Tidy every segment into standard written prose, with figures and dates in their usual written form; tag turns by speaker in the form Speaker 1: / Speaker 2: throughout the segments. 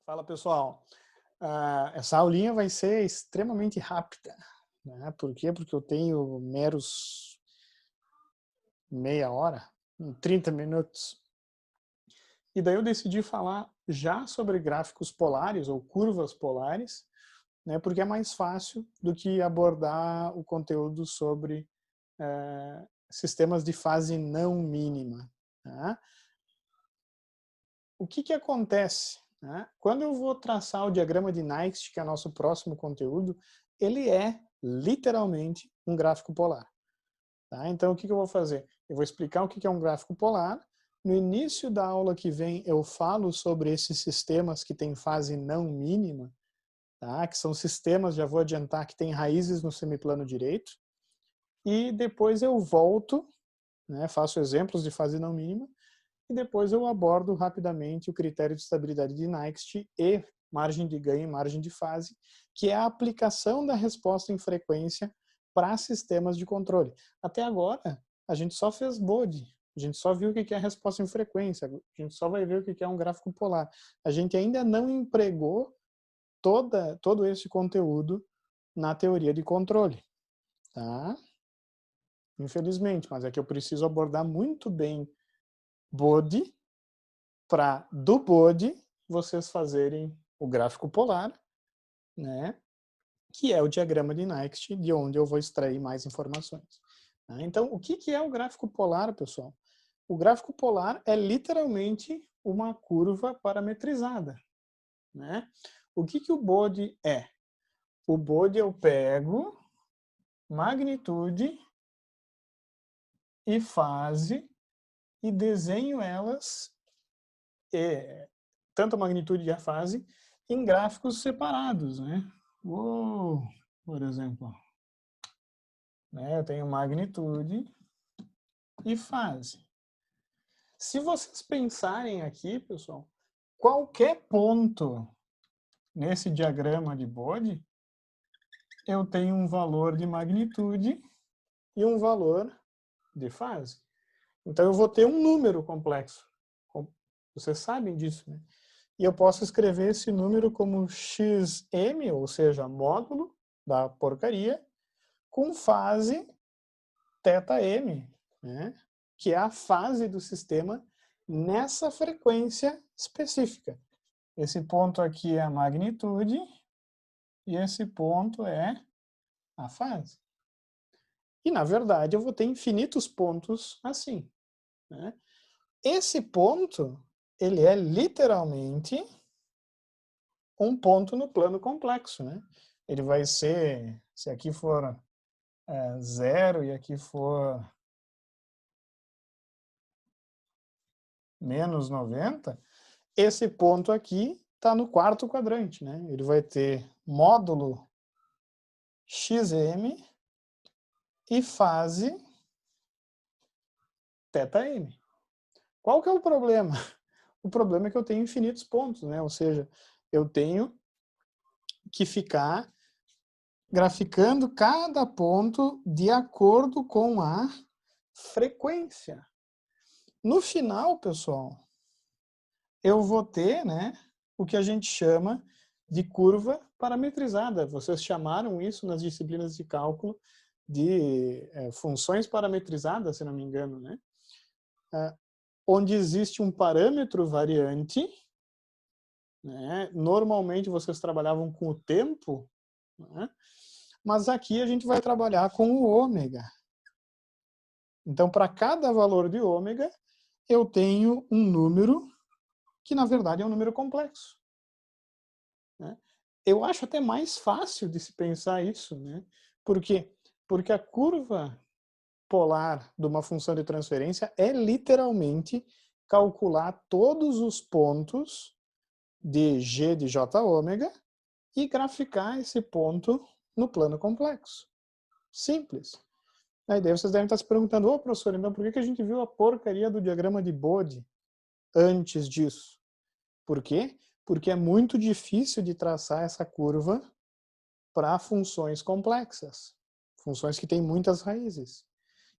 Speaker 1: Fala, pessoal. Essa aulinha vai ser extremamente rápida, né? Por quê? Porque eu tenho meros meia hora, 30 minutos. E daí eu decidi falar já sobre gráficos polares ou curvas polares, né? Porque é mais fácil do que abordar o conteúdo sobre sistemas de fase não mínima, tá? O que acontece, né? Quando eu vou traçar o diagrama de Nyquist, que é o nosso próximo conteúdo, ele é literalmente um gráfico polar. Tá? Então, o que eu vou fazer? Eu vou explicar o que é um gráfico polar. No início da aula que vem, eu falo sobre esses sistemas que têm fase não mínima, tá? Que são sistemas, já vou adiantar, que têm raízes no semiplano direito. E depois eu volto, né, faço exemplos de fase não mínima, e depois eu abordo rapidamente o critério de estabilidade de Nyquist e margem de ganho e margem de fase, que é a aplicação da resposta em frequência para sistemas de controle. Até agora, a gente só fez Bode, a gente só viu o que é a resposta em frequência, a gente só vai ver o que é um gráfico polar. A gente ainda não empregou todo esse conteúdo na teoria de controle, tá? Infelizmente, mas é que eu preciso abordar muito bem Bode, para do Bode vocês fazerem o gráfico polar, né, que é o diagrama de Nyquist, de onde eu vou extrair mais informações. Então, o que é o gráfico polar, pessoal? O gráfico polar é literalmente uma curva parametrizada, né? O que o Bode é? O Bode eu pego magnitude e fase e desenho elas, tanto a magnitude e a fase, em gráficos separados, né? Por exemplo, né, eu tenho magnitude e fase. Se vocês pensarem aqui, pessoal, qualquer ponto nesse diagrama de Bode, eu tenho um valor de magnitude e um valor de fase. Então eu vou ter um número complexo. Vocês sabem disso, né? E eu posso escrever esse número como xm, ou seja, módulo da porcaria, com fase θm, né? Que é a fase do sistema nessa frequência específica. Esse ponto aqui é a magnitude e esse ponto é a fase. E, na verdade, eu vou ter infinitos pontos assim, né? Esse ponto, ele é literalmente um ponto no plano complexo, né? Ele vai ser, se aqui for 0 e aqui for menos 90, esse ponto aqui está no quarto quadrante, né? Ele vai ter módulo xm e fase θm. Qual que é o problema? O problema é que eu tenho infinitos pontos, né? Ou seja, eu tenho que ficar graficando cada ponto de acordo com a frequência. No final, pessoal, eu vou ter, né, o que a gente chama de curva parametrizada. Vocês chamaram isso nas disciplinas de cálculo de funções parametrizadas, se não me engano, né? Onde existe um parâmetro variante, né? Normalmente vocês trabalhavam com o tempo, né? Mas aqui a gente vai trabalhar com o ômega. Então, para cada valor de ômega, eu tenho um número que, na verdade, é um número complexo, né? Eu acho até mais fácil de se pensar isso, né? Por quê? Porque a curva polar de uma função de transferência é literalmente calcular todos os pontos de g de j ômega e graficar esse ponto no plano complexo. Simples. Aí daí vocês devem estar se perguntando, ô professor, então por que a gente viu a porcaria do diagrama de Bode antes disso? Por quê? Porque é muito difícil de traçar essa curva para funções complexas, funções que têm muitas raízes.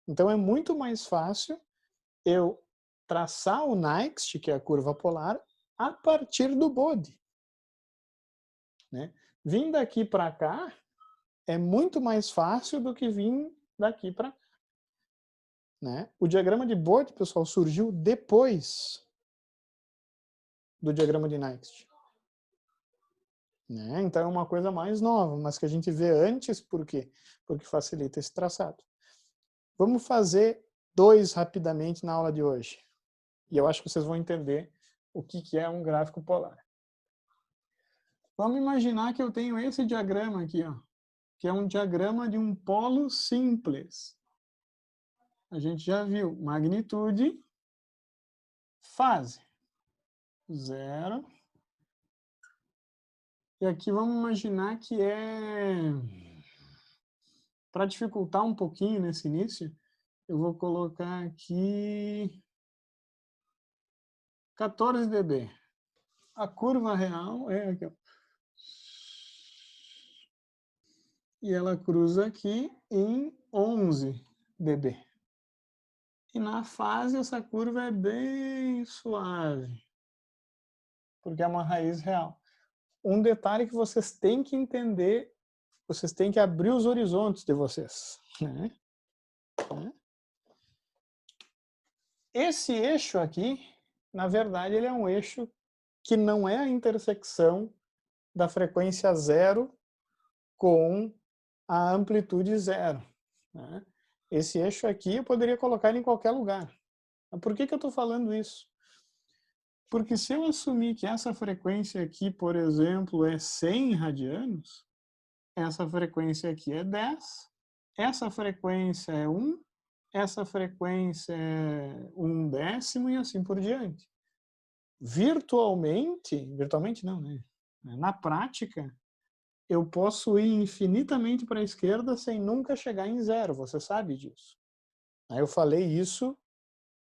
Speaker 1: Então é muito mais fácil eu traçar o Nyquist, que é a curva polar, a partir do Bode. né? Vir daqui para cá é muito mais fácil do que vir daqui para cá, né? O diagrama de Bode, pessoal, surgiu depois do diagrama de Next, né? Então é uma coisa mais nova, mas que a gente vê antes, por quê? Porque facilita esse traçado. Vamos fazer 2 rapidamente na aula de hoje. E eu acho que vocês vão entender o que é um gráfico polar. Vamos imaginar que eu tenho esse diagrama aqui, ó, que é um diagrama de um polo simples. A gente já viu magnitude, fase, 0. E aqui vamos imaginar que para dificultar um pouquinho nesse início, eu vou colocar aqui 14 dB. A curva real é aqui, ó. E ela cruza aqui em 11 dB. E na fase essa curva é bem suave, porque é uma raiz real. Um detalhe que vocês têm que entender, vocês têm que abrir os horizontes de vocês, né? Esse eixo aqui, na verdade, ele é um eixo que não é a intersecção da frequência 0 com a amplitude 0, né? Esse eixo aqui eu poderia colocar ele em qualquer lugar. Mas por que eu estou falando isso? Porque se eu assumir que essa frequência aqui, por exemplo, é 100 radianos, essa frequência aqui é 10, essa frequência é 1, essa frequência é 1/10 e assim por diante. Virtualmente não, né? Na prática, eu posso ir infinitamente para a esquerda sem nunca chegar em 0, você sabe disso. Aí eu falei isso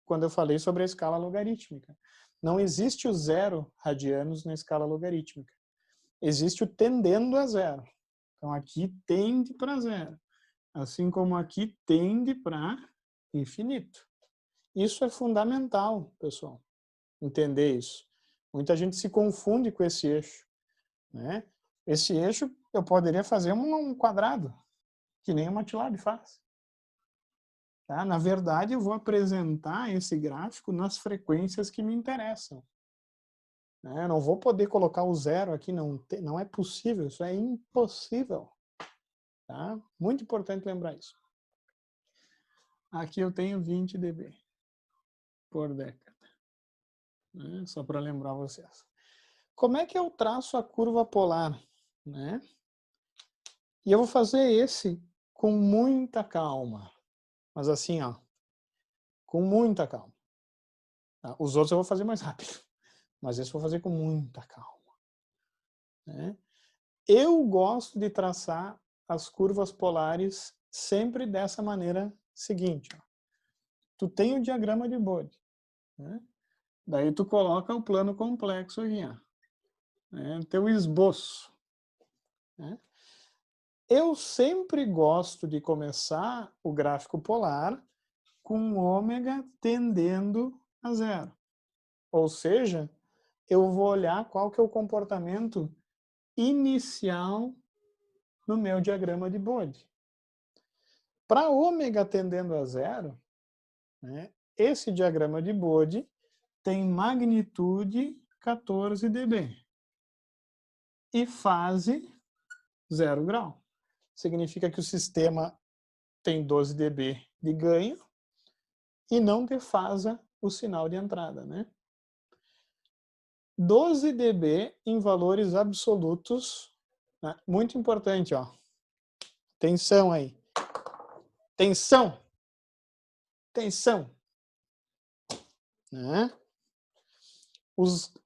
Speaker 1: quando eu falei sobre a escala logarítmica. Não existe o 0 radianos na escala logarítmica. Existe o tendendo a 0. Então aqui tende para 0. Assim como aqui tende para infinito. Isso é fundamental, pessoal, entender isso. Muita gente se confunde com esse eixo, né? Esse eixo eu poderia fazer um quadrado, que nem o MATLAB faz. Tá? Na verdade, eu vou apresentar esse gráfico nas frequências que me interessam. Eu não vou poder colocar o 0 aqui, não é possível, isso é impossível. Tá? Muito importante lembrar isso. Aqui eu tenho 20 dB por década. Né? Só para lembrar vocês. Como é que eu traço a curva polar? Né? E eu vou fazer esse com muita calma. Mas assim, ó, com muita calma. Tá? Os outros eu vou fazer mais rápido. Mas esse eu vou fazer com muita calma. Né? Eu gosto de traçar as curvas polares sempre dessa maneira seguinte. Ó. Tu tem o diagrama de Bode. Né? Daí tu coloca o plano complexo aqui. Ó. Né? Teu esboço. Né? Eu sempre gosto de começar o gráfico polar com ômega tendendo a 0. Ou seja, eu vou olhar qual que é o comportamento inicial no meu diagrama de Bode. Para ômega tendendo a 0, né, esse diagrama de Bode tem magnitude 14 dB e fase 0 grau. Significa que o sistema tem 12 dB de ganho e não defasa o sinal de entrada, né? 12 dB em valores absolutos, né? Muito importante, ó. Tensão aí. Tensão. Tensão. Né?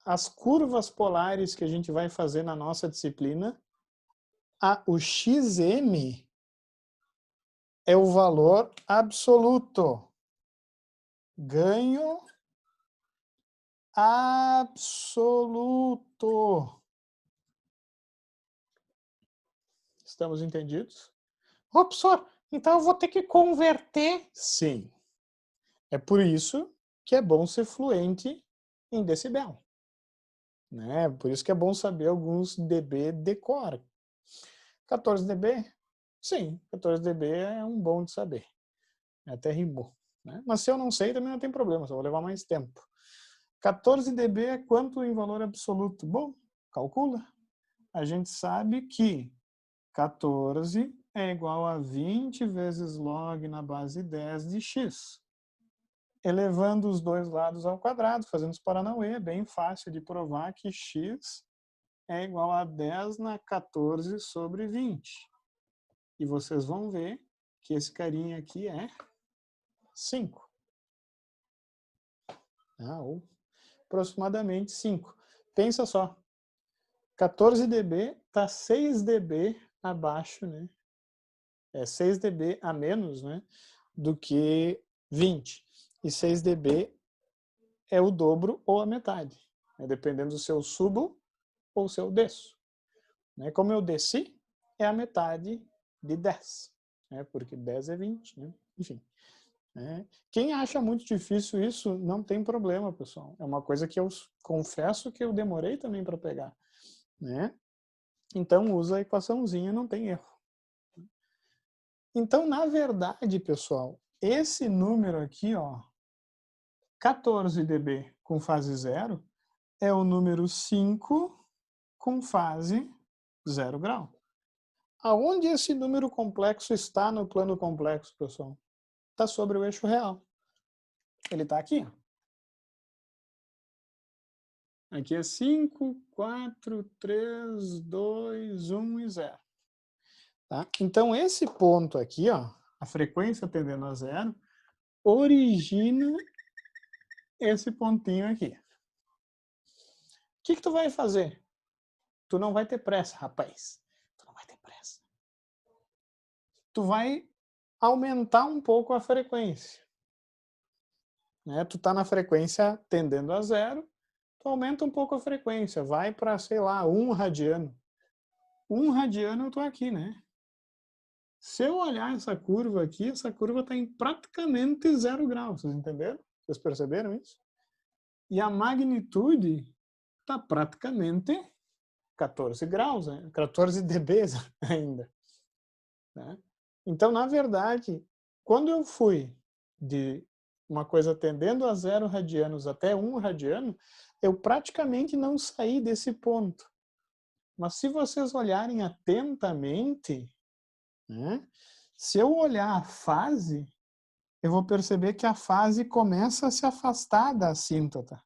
Speaker 1: As curvas polares que a gente vai fazer na nossa disciplina, o XM é o valor absoluto. Ganho absoluto. Estamos entendidos? Ô, professor, então eu vou ter que converter? Sim. É por isso que é bom ser fluente em decibel. né? Por isso que é bom saber alguns dB decora. 14 dB? Sim, 14 dB é um bom de saber. Até rimou. Né? Mas se eu não sei, também não tem problema, só vou levar mais tempo. 14 dB é quanto em valor absoluto? Bom, calcula. A gente sabe que 14 é igual a 20 vezes log na base 10 de x. Elevando os dois lados ao quadrado, fazendo os paranauê, é bem fácil de provar que x é igual a 10 na 14 sobre 20. E vocês vão ver que esse carinha aqui é 5. Ou aproximadamente 5. Pensa só, 14 dB está 6 dB abaixo, né? 6 dB a menos, né, do que 20. E 6 dB é o dobro ou a metade, né, dependendo se eu subo ou se eu desço. Né? Como eu desci, é a metade de 10, né, porque 10 é 20. Né? Enfim. Né? Quem acha muito difícil isso, não tem problema, pessoal. É uma coisa que eu confesso que eu demorei também para pegar. Né? Então, usa a equaçãozinha, não tem erro. Então, na verdade, pessoal, esse número aqui, ó, 14 dB com fase 0, é o número 5 com fase 0 grau. Aonde esse número complexo está no plano complexo, pessoal? Está sobre o eixo real. Ele está aqui. Aqui é 5, 4, 3, 2, 1 e 0. Tá? Então, esse ponto aqui, ó, a frequência tendendo a 0, origina esse pontinho aqui. O que tu vai fazer? Tu não vai ter pressa, rapaz. Tu não vai ter pressa. Tu vai aumentar um pouco a frequência. Né? Tu tá na frequência tendendo a 0, tu aumenta um pouco a frequência, vai para, sei lá, 1 radiano. 1 radiano eu tô aqui, né? Se eu olhar essa curva aqui, essa curva está em praticamente 0 graus, vocês entenderam? Vocês perceberam isso? E a magnitude está praticamente 14 graus, né? 14 dB ainda. Né? Então, na verdade, quando eu fui de uma coisa tendendo a 0 radianos até 1 radiano, eu praticamente não saí desse ponto. Mas se vocês olharem atentamente, né, se eu olhar a fase, eu vou perceber que a fase começa a se afastar da assíntota.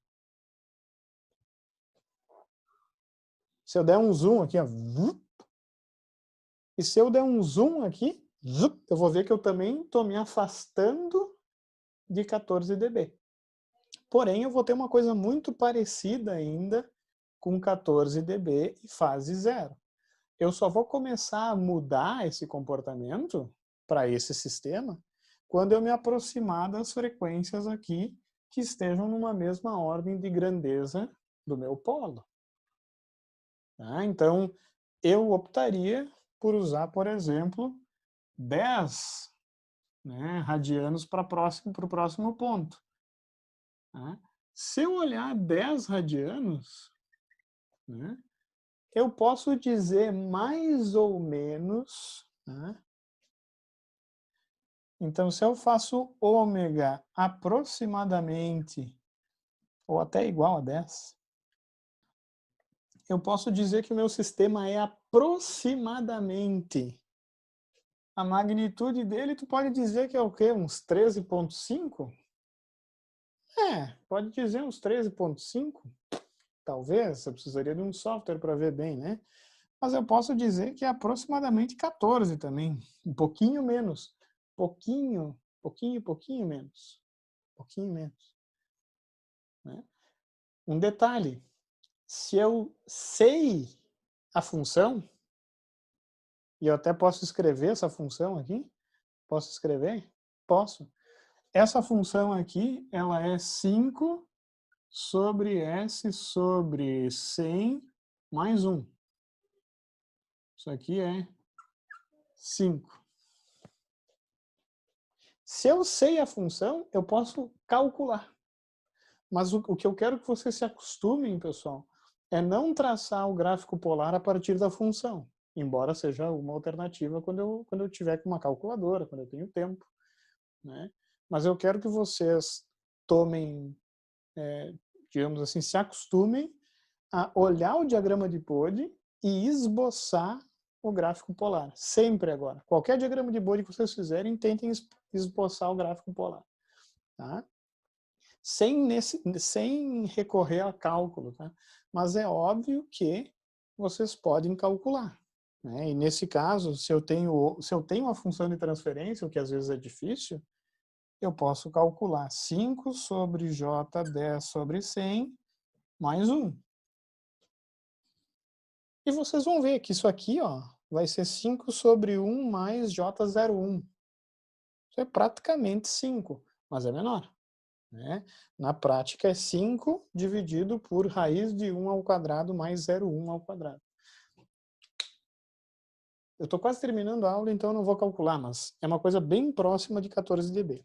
Speaker 1: Se eu der um zoom aqui, ó, e se eu der um zoom aqui, eu vou ver que eu também estou me afastando de 14 dB. Porém, eu vou ter uma coisa muito parecida ainda com 14 dB e fase 0. Eu só vou começar a mudar esse comportamento para esse sistema quando eu me aproximar das frequências aqui que estejam numa mesma ordem de grandeza do meu polo. Tá? Então, eu optaria por usar, por exemplo, 10, né, radianos para o próximo ponto. Tá? Se eu olhar 10 radianos, né, eu posso dizer mais ou menos, né, então se eu faço ômega aproximadamente, ou até igual a 10, eu posso dizer que o meu sistema é aproximadamente. A magnitude dele, tu pode dizer que é o quê? Uns 13,5? Pode dizer uns 13,5. Talvez, eu precisaria de um software para ver bem, né? Mas eu posso dizer que é aproximadamente 14 também. Um pouquinho menos. Pouquinho menos. Pouquinho menos. Né? Um detalhe. Se eu sei a função, e eu até posso escrever essa função aqui, posso escrever? Posso. Essa função aqui, ela é 5 sobre S sobre 100 mais 1. Isso aqui é 5. Se eu sei a função, eu posso calcular. Mas o que eu quero que vocês se acostumem, pessoal, é não traçar o gráfico polar a partir da função, embora seja uma alternativa quando eu tiver com uma calculadora, quando eu tenho tempo, né? Mas eu quero que vocês tomem, digamos assim, se acostumem a olhar o diagrama de Bode e esboçar o gráfico polar. Sempre agora. Qualquer diagrama de Bode que vocês fizerem, tentem esboçar o gráfico polar. Tá? Sem recorrer a cálculo. Tá? Mas é óbvio que vocês podem calcular. Né? E nesse caso, se eu tenho uma função de transferência, o que às vezes é difícil, eu posso calcular 5 sobre J10 sobre 100 mais 1. E vocês vão ver que isso aqui, ó, vai ser 5 sobre 1 mais J01. Isso é praticamente 5, mas é menor. Né? Na prática é 5 dividido por raiz de 1 ao quadrado mais 0,1 ao quadrado. Eu estou quase terminando a aula, então eu não vou calcular, mas é uma coisa bem próxima de 14 dB.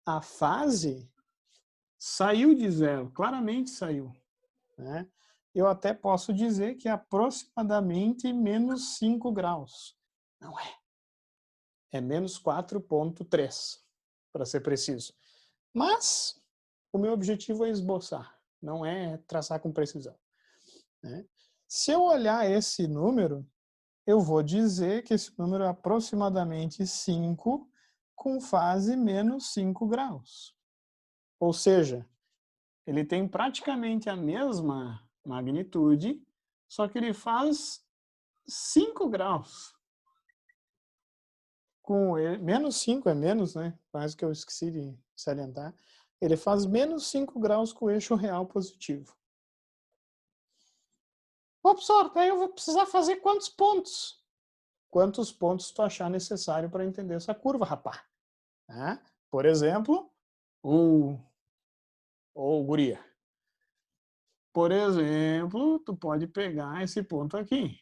Speaker 1: A fase saiu de zero, claramente saiu. Né? Eu até posso dizer que é aproximadamente menos 5 graus. Não é. É menos 4,3, para ser preciso. Mas o meu objetivo é esboçar, não é traçar com precisão. Né? Se eu olhar esse número, eu vou dizer que esse número é aproximadamente 5 com fase menos 5 graus. Ou seja, ele tem praticamente a mesma magnitude, só que ele faz 5 graus. Menos 5 é menos, né? Quase que eu esqueci de salientar. Ele faz menos 5 graus com o eixo real positivo. Ô, professor, daí eu vou precisar fazer quantos pontos? Quantos pontos tu achar necessário para entender essa curva, rapaz? Né? Por exemplo, ou guria. Por exemplo, tu pode pegar esse ponto aqui.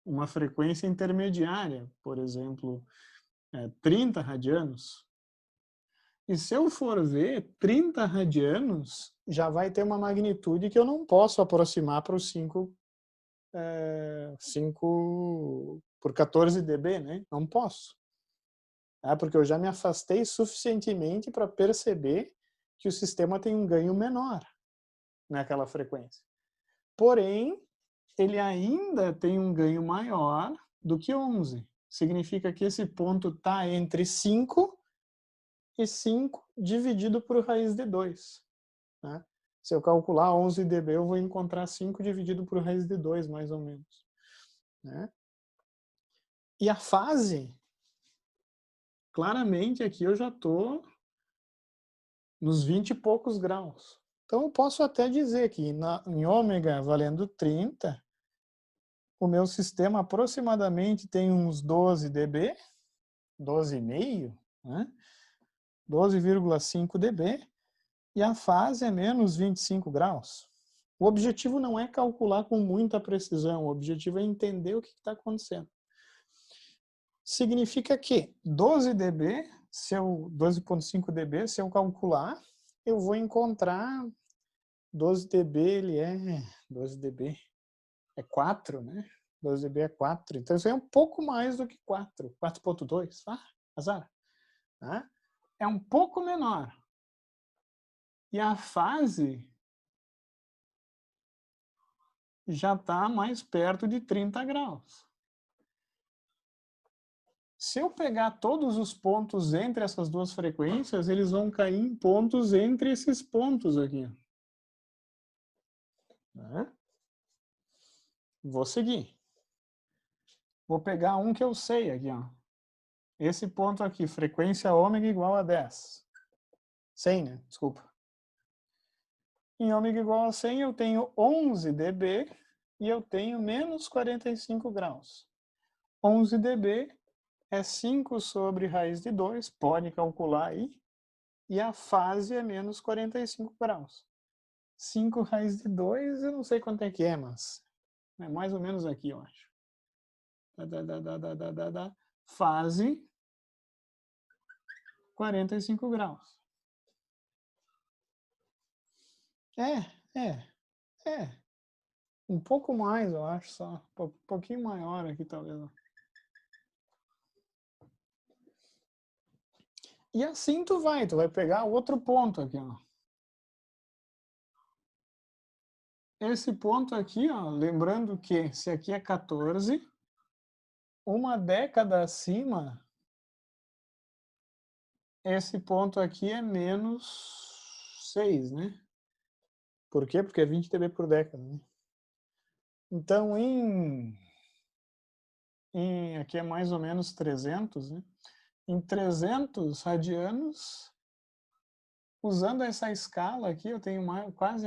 Speaker 1: Uma frequência intermediária, por exemplo, 30 radianos. E se eu for ver, 30 radianos já vai ter uma magnitude que eu não posso aproximar para os 5 por 14 dB, né? Não posso. Porque eu já me afastei suficientemente para perceber que o sistema tem um ganho menor naquela frequência. Porém, ele ainda tem um ganho maior do que 11. Significa que esse ponto está entre 5 e 5 dividido por raiz de 2. Né? Se eu calcular 11 dB, eu vou encontrar 5 dividido por raiz de 2, mais ou menos. Né? E a fase, claramente aqui eu já estou nos 20 e poucos graus. Então eu posso até dizer que em ômega valendo 30, o meu sistema aproximadamente tem uns 12 dB, 12,5, né? 12,5 dB, e a fase é menos 25 graus. O objetivo não é calcular com muita precisão, o objetivo é entender o que está acontecendo. Significa que 12 dB, 12,5 dB, se eu calcular, eu vou encontrar 12 dB, 12 dB é 4, né? 12 dB é 4, então isso é um pouco mais do que 4, 4,2, azar. Tá? É um pouco menor. E a fase já está mais perto de 30 graus. Se eu pegar todos os pontos entre essas duas frequências, eles vão cair em pontos entre esses pontos aqui. Né? Vou seguir. Vou pegar um que eu sei aqui. Ó. Esse ponto aqui, frequência ômega igual a 10. 100, né? Desculpa. Em ômega igual a 100, eu tenho 11 dB e eu tenho menos 45 graus. 11 dB é 5 sobre raiz de 2, pode calcular aí, e a fase é menos 45 graus. 5 raiz de 2, eu não sei quanto é que é, mas é mais ou menos aqui, eu acho. Fase 45 graus. É. Um pouco mais, eu acho, só. Um pouquinho maior aqui, talvez. E assim tu vai pegar outro ponto aqui, ó. Esse ponto aqui, ó, lembrando que se aqui é 14, uma década acima, esse ponto aqui é menos 6, né? Por quê? Porque é 20 dB por década, né? Então, aqui é mais ou menos 300, né? Em 300 radianos, usando essa escala aqui, eu tenho quase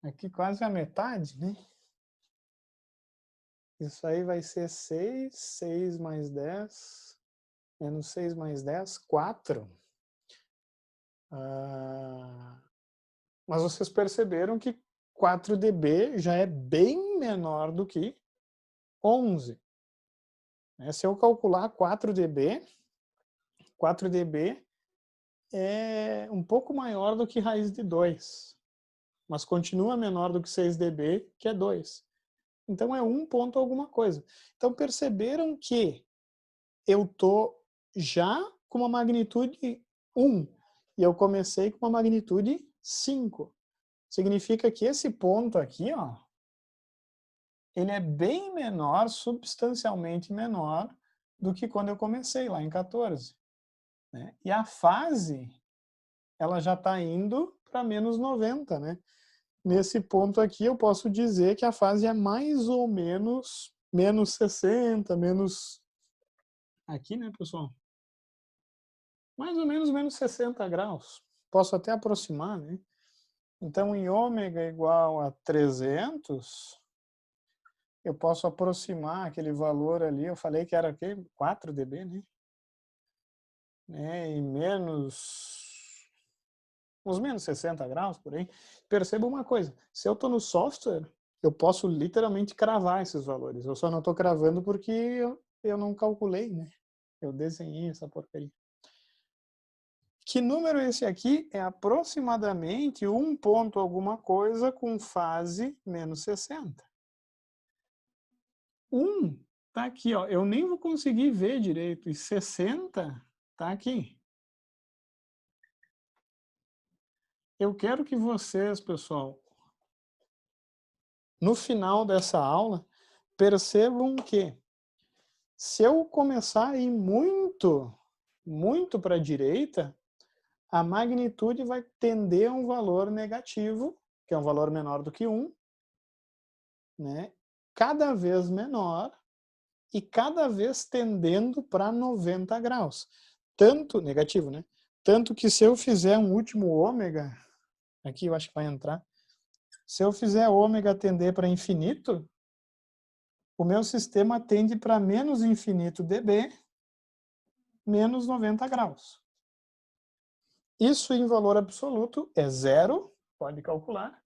Speaker 1: aqui quase a metade, né? Isso aí vai ser 6 mais 10, menos 6 mais 10, 4. Mas vocês perceberam que 4 dB já é bem menor do que 11. Se eu calcular 4 dB é um pouco maior do que raiz de 2, mas continua menor do que 6 dB, que é 2. Então é 1 ponto alguma coisa. Então perceberam que eu estou já com uma magnitude 1 e eu comecei com uma magnitude 5. Significa que esse ponto aqui, ó, ele é bem menor, substancialmente menor, do que quando eu comecei, lá em 14. Né? E a fase, ela já está indo para menos 90. Né? Nesse ponto aqui, eu posso dizer que a fase é mais ou menos 60, menos... Aqui, né, pessoal? Mais ou menos menos 60 graus. Posso até aproximar, né? Então, em ômega igual a 300, eu posso aproximar aquele valor ali, eu falei que era aqui, 4 dB, né? E uns menos 60 graus, por aí. Perceba uma coisa, se eu estou no software, eu posso literalmente cravar esses valores. Eu só não estou cravando porque eu não calculei, né? Eu desenhei essa porcaria. Que número é esse aqui? É aproximadamente 1 ponto alguma coisa com fase menos 60. 1 tá aqui, ó. Eu nem vou conseguir ver direito. E 60 tá aqui. Eu quero que vocês, pessoal, no final dessa aula, percebam que se eu começar a ir muito para a direita, a magnitude vai tender a um valor negativo, que é um valor menor do que 1, né? Cada vez menor e cada vez tendendo para 90 graus. Tanto, negativo, né? Tanto que se eu fizer um último ômega, aqui eu acho que vai entrar, se eu fizer ômega tender para infinito, o meu sistema tende para menos infinito dB, menos 90 graus. Isso em valor absoluto é 0, pode calcular,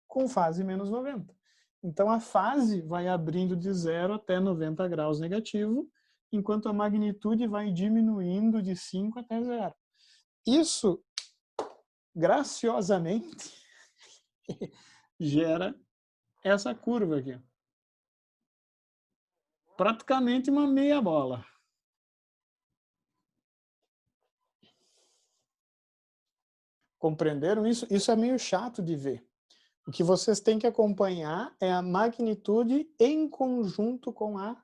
Speaker 1: com fase menos 90. Então a fase vai abrindo de 0 até 90 graus negativo, enquanto a magnitude vai diminuindo de 5 até 0. Isso, graciosamente, gera essa curva aqui. Praticamente uma meia bola. Compreenderam isso? Isso é meio chato de ver. O que vocês têm que acompanhar é a magnitude em conjunto com a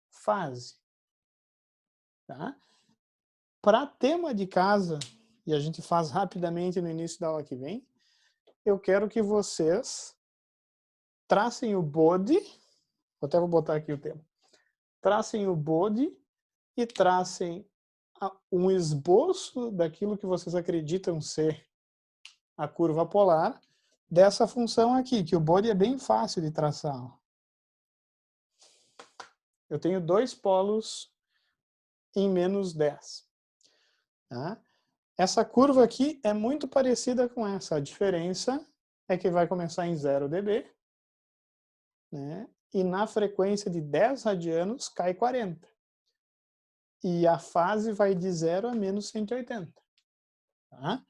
Speaker 1: fase. Tá? Para tema de casa, e a gente faz rapidamente no início da aula que vem, eu quero que vocês tracem o bode, até vou botar aqui o tema, tracem o bode e tracem um esboço daquilo que vocês acreditam ser a curva polar dessa função aqui, que o bode é bem fácil de traçar. Eu tenho 2 polos em menos 10. Tá? Essa curva aqui é muito parecida com essa. A diferença é que vai começar em 0 dB, né? E na frequência de 10 radianos cai 40. E a fase vai de 0 a menos 180. Tá?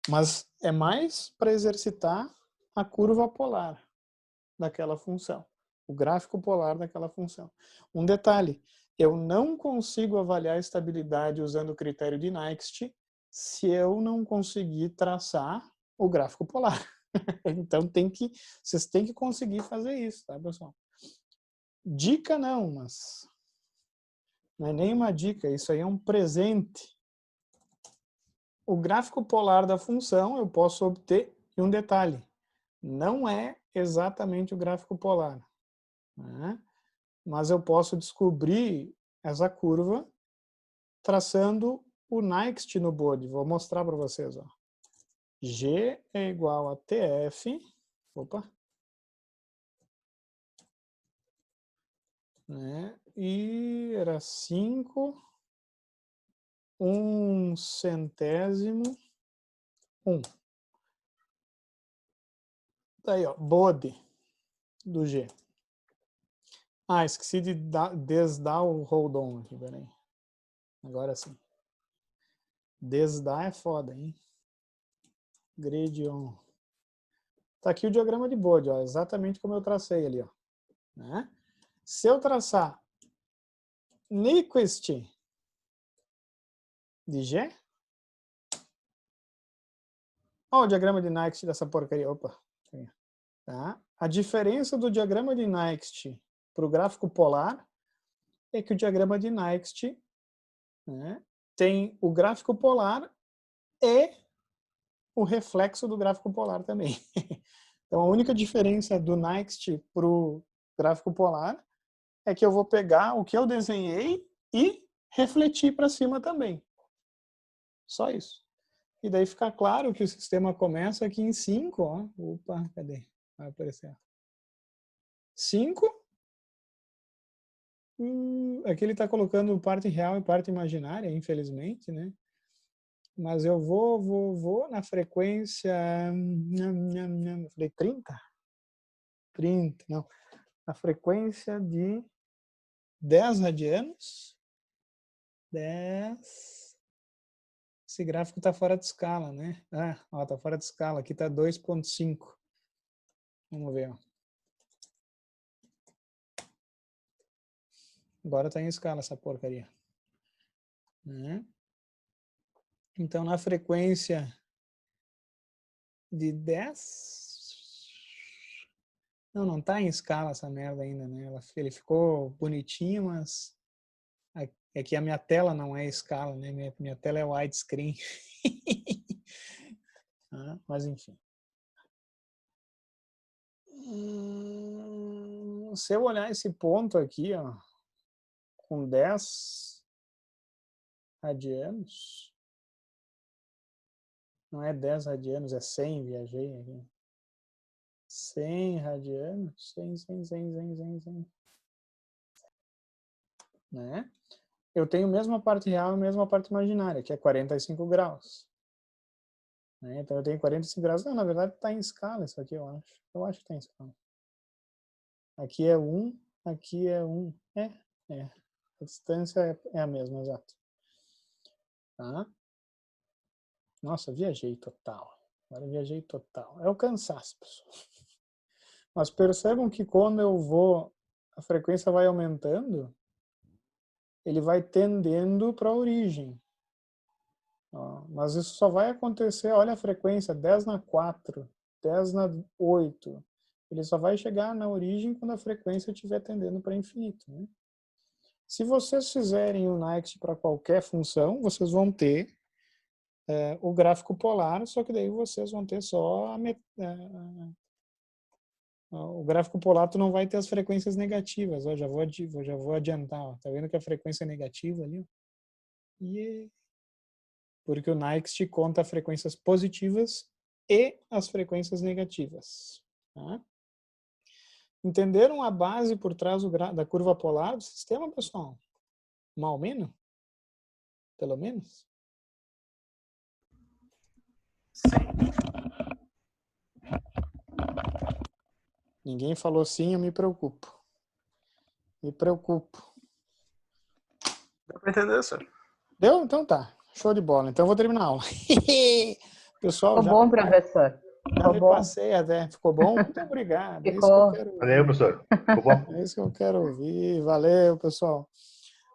Speaker 1: Mas é mais para exercitar a curva polar daquela função, o gráfico polar daquela função. Um detalhe, eu não consigo avaliar a estabilidade usando o critério de Next se eu não conseguir traçar o gráfico polar. Então vocês têm que conseguir fazer isso, tá, pessoal? Dica não, mas não é nem uma dica, isso aí é um presente. O gráfico polar da função eu posso obter, e um detalhe, não é exatamente o gráfico polar, né? Mas eu posso descobrir essa curva traçando o Next no bode. Vou mostrar para vocês. Ó. G é igual a TF, opa, né? E era 5, 1/100, 1. Daí, ó, bode do G. Ah, esqueci de desdar o hold on aqui, peraí. Agora sim. Desdar é foda, hein? Grade on. Tá aqui o diagrama de bode, ó, exatamente como eu tracei ali, ó. Né? Se eu traçar Nyquist de G, ó o diagrama de Nyquist dessa porcaria, opa. Tá? A diferença do diagrama de Nyquist para o gráfico polar é que o diagrama de Nyquist, né, tem o gráfico polar e o reflexo do gráfico polar também. Então, a única diferença do Nyquist para o gráfico polar é que eu vou pegar o que eu desenhei e refletir para cima também. Só isso. E daí fica claro que o sistema começa aqui em 5. Ó. Opa, cadê? Vai aparecer. 5. Aqui ele está colocando parte real e parte imaginária, infelizmente, né? Mas eu vou na frequência... Falei 30? 30, não. Na frequência de 10 radianos. 10. Esse gráfico está fora de escala, né? Ah, ó, está fora de escala. Aqui está 2,5. Vamos ver, ó. Agora está em escala essa porcaria. Né? Então, na frequência de 10... Não está em escala essa merda ainda, né? Ele ficou bonitinho, mas é que a minha tela não é escala, né? Minha tela é widescreen. Ah, mas enfim. Se eu olhar esse ponto aqui, ó, com 10 radianos, não é 10 radianos, é 100, viajei aqui. 100 radianos, 100. Né? Eu tenho a mesma parte real e a mesma parte imaginária, que é 45 graus. Né? Então eu tenho 45 graus. Não, na verdade está em escala isso aqui, eu acho. Eu acho que está em escala. Aqui é 1, aqui é 1. É. A distância é a mesma, exato. Tá? Nossa, viajei total. Agora viajei total. É o cansaço, pessoal. Mas percebam que quando eu vou, a frequência vai aumentando, ele vai tendendo para a origem. Ó, mas isso só vai acontecer, olha a frequência, 10 na 4, 10 na 8. Ele só vai chegar na origem quando a frequência estiver tendendo para infinito. Né? Se vocês fizerem o Next para qualquer função, vocês vão ter o gráfico polar, só que daí vocês vão ter só o gráfico polar, tu não vai ter as frequências negativas. Ó, já vou adiantar. Ó. Tá vendo que a frequência é negativa ali? Yeah. Porque o Next conta frequências positivas e as frequências negativas. Tá? Entenderam a base por trás da curva polar do sistema, pessoal? Mais ou menos? Pelo menos? Sim. Ninguém falou sim, eu me preocupo. Me preocupo.
Speaker 2: Dá para entender, senhor?
Speaker 1: Deu? Então tá. Show de bola. Então eu vou terminar a aula. Pessoal,
Speaker 3: Ficou bom, professor.
Speaker 1: Já me passei até. Ficou bom? Muito obrigado. É isso que eu quero ouvir.
Speaker 2: Valeu, professor. Ficou bom?
Speaker 1: É isso que eu quero ouvir. Valeu, pessoal.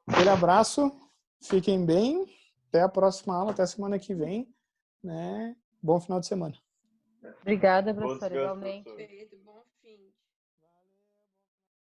Speaker 1: Aquele abraço. Fiquem bem. Até a próxima aula, até a semana que vem. Né? Bom final de semana.
Speaker 3: Obrigada, professor, igualmente.
Speaker 4: Bom fim.